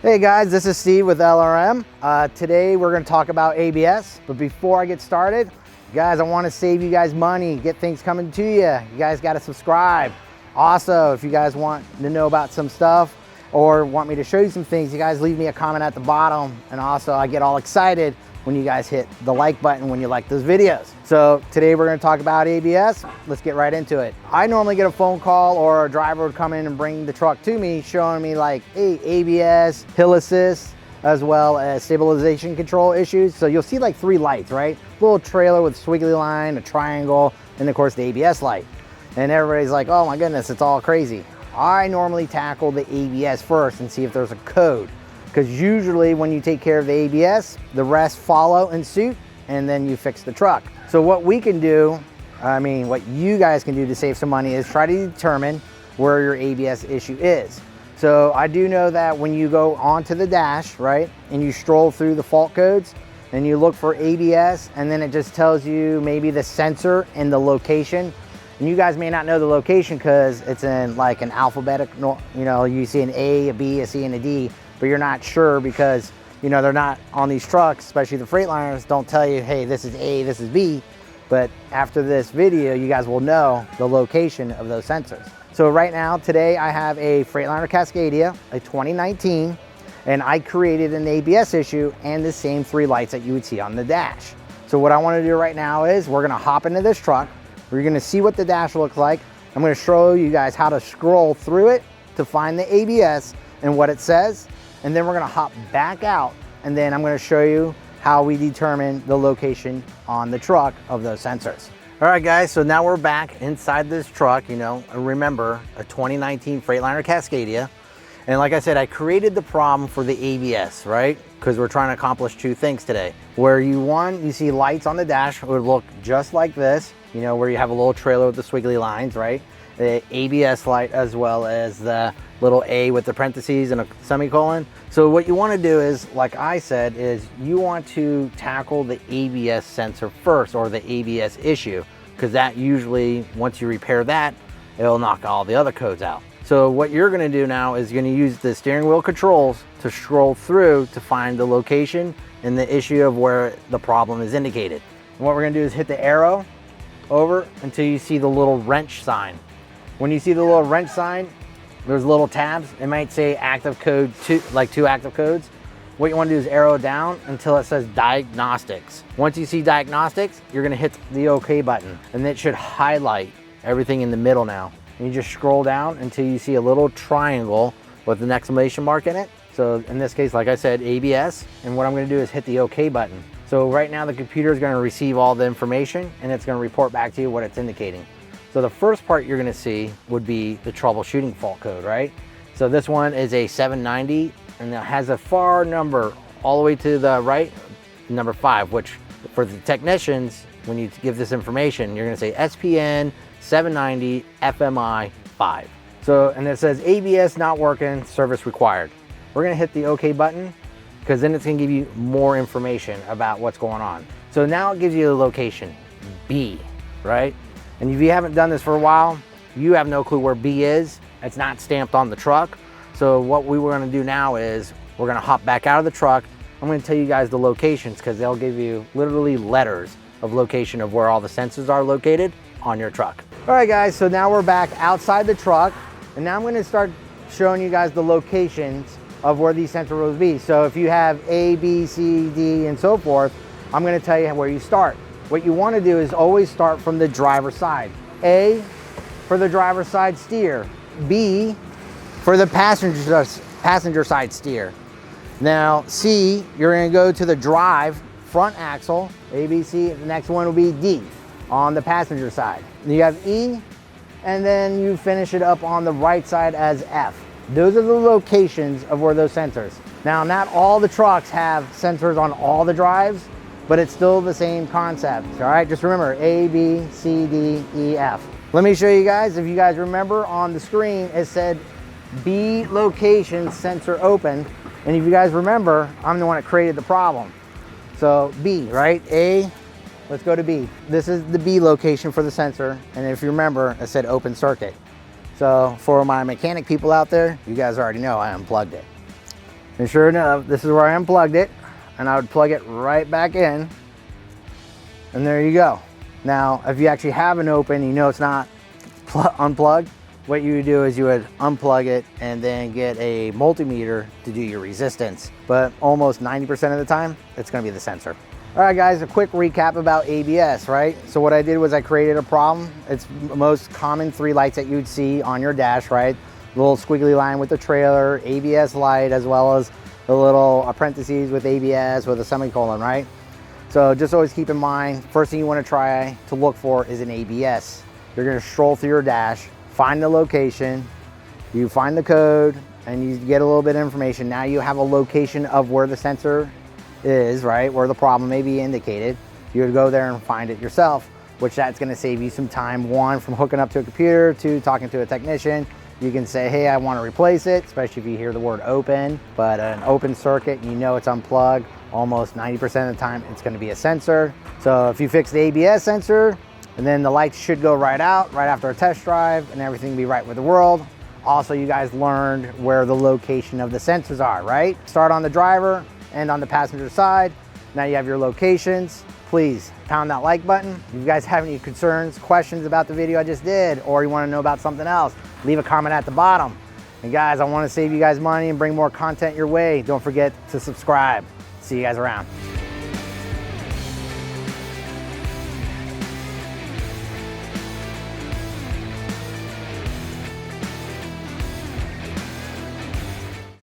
Hey guys, this is Steve with LRM. Today we're going to talk about ABS, but before I get started, guys, I want to save you guys money, get things coming to you. You guys got to subscribe. Also, if you guys want to know about some stuff or want me to show you some things, you guys leave me a comment at the bottom. And also, I get all excited when you guys hit the like button when you like those videos. So today we're going to talk about ABS. Let's get right into it. I normally get a phone call or a driver would come in and bring the truck to me showing me like, hey, ABS, hill assist, as well as stabilization control issues. So you'll see like 3 lights, right? Little trailer with a squiggly line, a triangle, and of course the ABS light. And everybody's like, oh my goodness, it's all crazy. I normally tackle the ABS first and see if there's a code. Because usually when you take care of the ABS, the rest follow in suit and then you fix the truck. So what we can do, what you guys can do to save some money is try to determine where your ABS issue is. So I do know that when you go onto the dash, right, and you stroll through the fault codes and you look for ABS, and then it just tells you maybe the sensor and the location. And you guys may not know the location because it's in like an alphabetic, you see an A, a B, a C, and a D, but you're not sure because, they're not on these trucks, especially the Freightliners, don't tell you, hey, this is A, this is B. But after this video, you guys will know the location of those sensors. So right now, today, I have a Freightliner Cascadia, a 2019, and I created an ABS issue and the same 3 lights that you would see on the dash. So what I want to do right now is we're going to hop into this truck. We're going to see what the dash looks like. I'm going to show you guys how to scroll through it to find the ABS and what it says. And then we're going to hop back out, and then I'm going to show you how we determine the location on the truck of those sensors. All right, guys, so now we're back inside this truck, remember a 2019 Freightliner Cascadia. And like I said, I created the problem for the ABS, right? Because we're trying to accomplish 2 things today. Where you see lights on the dash, it would look just like this, where you have a little trailer with the squiggly lines, right? The ABS light, as well as the little A with the parentheses and a semicolon. So what you want to do is, like I said, is you want to tackle the ABS sensor first, or the ABS issue, because that usually, once you repair that, it'll knock all the other codes out. So what you're going to do now is you're going to use the steering wheel controls to scroll through to find the location and the issue of where the problem is indicated. And what we're going to do is hit the arrow over until you see the little wrench sign. When you see the little wrench sign, there's little tabs. It might say active code 2, like 2 active codes. What you want to do is arrow down until it says diagnostics. Once you see diagnostics, you're going to hit the OK button, and it should highlight everything in the middle now. And you just scroll down until you see a little triangle with an exclamation mark in it. So in this case, like I said, ABS. And what I'm going to do is hit the OK button. So right now the computer is going to receive all the information, and it's going to report back to you what it's indicating. So the first part you're going to see would be the troubleshooting fault code, right? So this one is a 790, and it has a FAR number all the way to the right, number 5, which for the technicians, when you give this information, you're going to say SPN 790 FMI 5. So, and it says ABS not working, service required. We're going to hit the OK button, because then it's going to give you more information about what's going on. So now it gives you the location, B, right? And if you haven't done this for a while, you have no clue where B is. It's not stamped on the truck. So what we were going to do now is we're going to hop back out of the truck. I'm going to tell you guys the locations, because they'll give you literally letters of location of where all the sensors are located on your truck. All right, guys, so now we're back outside the truck, and now I'm going to start showing you guys the locations of where these sensors will be. So if you have A, B, C, D, and so forth, I'm going to tell you where you start. What you want to do is always start from the driver's side. A, for the driver's side steer. B, for the passenger side steer. Now, C, you're going to go to the drive front axle, A, B, C. The next one will be D, on the passenger side. You have E, and then you finish it up on the right side as F. Those are the locations of where those sensors. Now, not all the trucks have sensors on all the drives, but it's still the same concept, all right? Just remember, A, B, C, D, E, F. Let me show you guys, if you guys remember on the screen, it said B location sensor open. And if you guys remember, I'm the one that created the problem. So B, right? A, let's go to B. This is the B location for the sensor. And if you remember, it said open circuit. So for my mechanic people out there, you guys already know I unplugged it. And sure enough, this is where I unplugged it, and I would plug it right back in, and there you go. Now, if you actually have an open, you know it's not unplugged, what you would do is you would unplug it and then get a multimeter to do your resistance. But almost 90% of the time, it's gonna be the sensor. All right, guys, a quick recap about ABS, right? So what I did was I created a problem. It's the most common 3 lights that you'd see on your dash, right? The little squiggly line with the trailer, ABS light, as well as the little parentheses with ABS with a semicolon, right? So just always keep in mind, first thing you wanna try to look for is an ABS. You're gonna stroll through your dash, find the location, you find the code, and you get a little bit of information. Now you have a location of where the sensor is, right? Where the problem may be indicated. You would go there and find it yourself, which that's gonna save you some time. 1, from hooking up to a computer, 2, talking to a technician. You can say, hey, I wanna replace it, especially if you hear the word open, but an open circuit, and you know it's unplugged, almost 90% of the time, it's gonna be a sensor. So if you fix the ABS sensor, and then the lights should go right out right after a test drive, and everything will be right with the world. Also, you guys learned where the location of the sensors are, right? Start on the driver and on the passenger side. Now you have your locations. Please pound that like button. If you guys have any concerns, questions about the video I just did, or you wanna know about something else, leave a comment at the bottom. And guys, I wanna save you guys money and bring more content your way. Don't forget to subscribe. See you guys around.